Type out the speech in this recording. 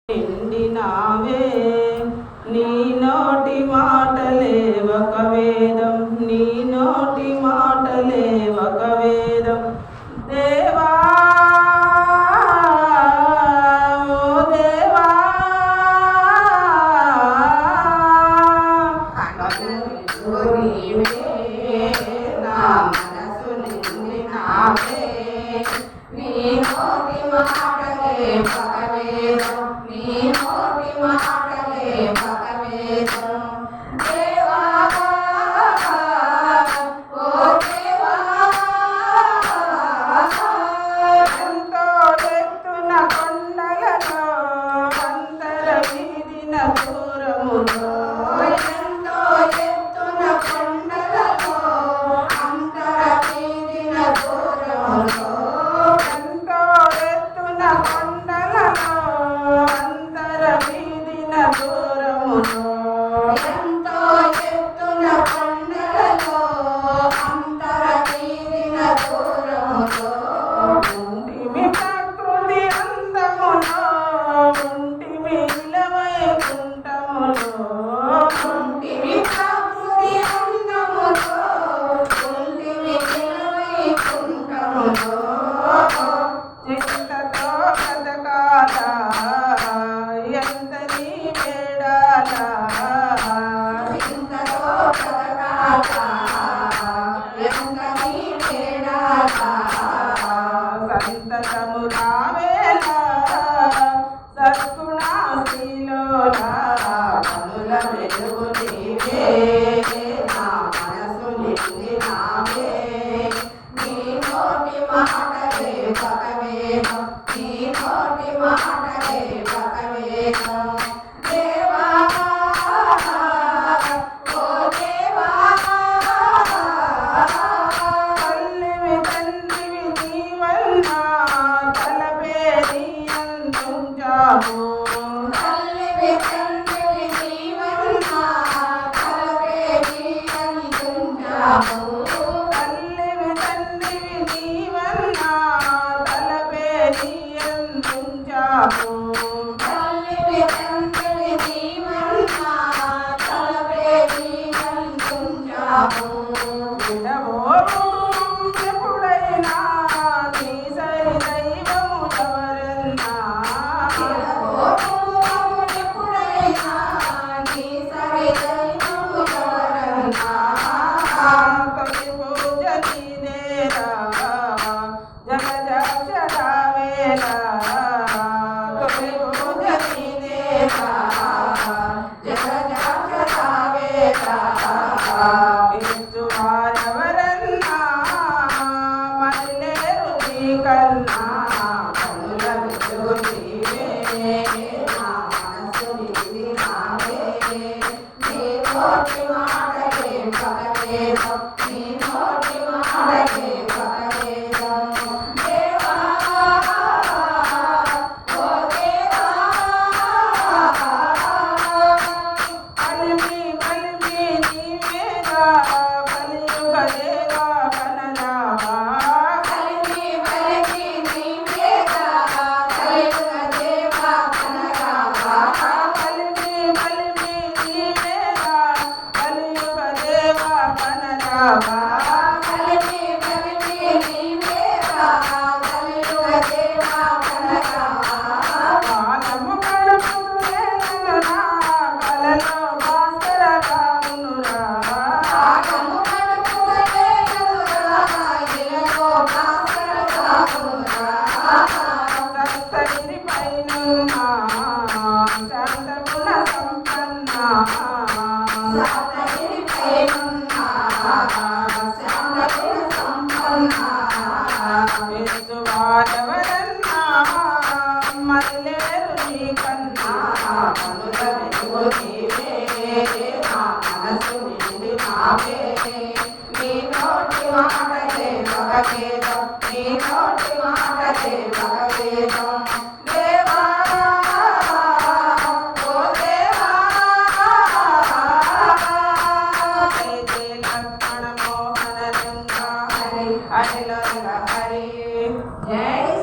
నిండినావే నీ నోటి మాటలే ఒక వేదం, నీ నోటి మాటలే ఒక వేదం. దేవా ఓ దేవా నా మనసు నిండినావే నీ నోటి మాటలే ఒక వేదం, నీ నోటి మాటలే ఒక వేదం. దేవా ఓ దేవా ఎంతో ఎత్తున కొండలలో అంతర వీధిన దూరములో, ఎంతో ఎత్తున కొండలలో అంతర వీధిన దూరములో, ఎంతో ఎత్తున కొండలలో అంతర వీధిన దూరములో, ఎంతో ఎత్తున కొండలలో అంతర వీధిన దూరములో ఉంటిమి ప్రకృతి అందములో, ఉంటిమి ఇలవైకుంఠములో, ఉంటిమి ప్రకృతి అందములో, ఉంటిమి ఇలవైకుంఠములో. చింతతో బ్రతకాల ఎంత నీ వేడాల, చింతతో బ్రతకాల ఎంత నీ వేడాల. సంతతము రావేళ సద్గుణాశీలోల కనుల వెలుగు నీవే, నా మనసు నిండినావే నీ నోటి మాటలే ఒక వేదం, నీ నోటి మాటలే ఒక వేదం. దేవా ఓ దేవా తల్లివి తండ్రివి నీవన్నా తలపే నీ అందించాము, తల్లివి తండ్రివి నీవన్నా తలపే నీ అందించాము, తల్లివి తండ్రివి నీవన్నా తలపే నీ అందించాము, తల్లివి తండ్రివి నీవన్నా తలపే నీ అందించాము. వినబోరు ఎప్పుడైనా నీ సరి దైవము ఎవరన్నా, వినబోరు ఎప్పుడైనా నీ సరి దైవము ఎవరన్నా. తొలి పూజ నీదేరా జగజాక్షరావేరా, తొలి పూజ నీదేరా జగజాక్షరావేరా. ఇచ్చువారెవరన్నా మనిలేరు నీకన్నా కనుల వెలుగు నీవే, నా మనసు నిండినావే నీ నోటి మాటలే ఒక వేదం, నీ నోటి మాటలే ఒక వేదం. దేవా ఓ దేవా కలిమి కలిమి నీవేగా కలియుగ దేవా కనరావా, కలిమి కలిమి నీవేగా కలియుగ దేవా కనరావా, కలిమి కలిమి నీవేగా కలియుగ దేవా కనరావా, కలిమి కలిమి నీవేగా కలియుగ దేవా కనరావా. కాలము గడుపుతులేనురా కలలో భాస్కర రామునురా, కాలము గడుపుతులేనురా ఇలలో భాస్కర రామునురా. సప్తగిరి పైనున్న శాంతగుణ సంపన్న, సప్తగిరి పైనున్న శాంతగుణ సంపన్న. ఎత్తువారెవరన్నా మనిలేరు నీకన్నా కనుల వెలుగు నీవే, నా మనసు నిండినావే నీ నోటి మాటలే ఒక వేదం, నీ నోటి మాటలే ఒక వేదం.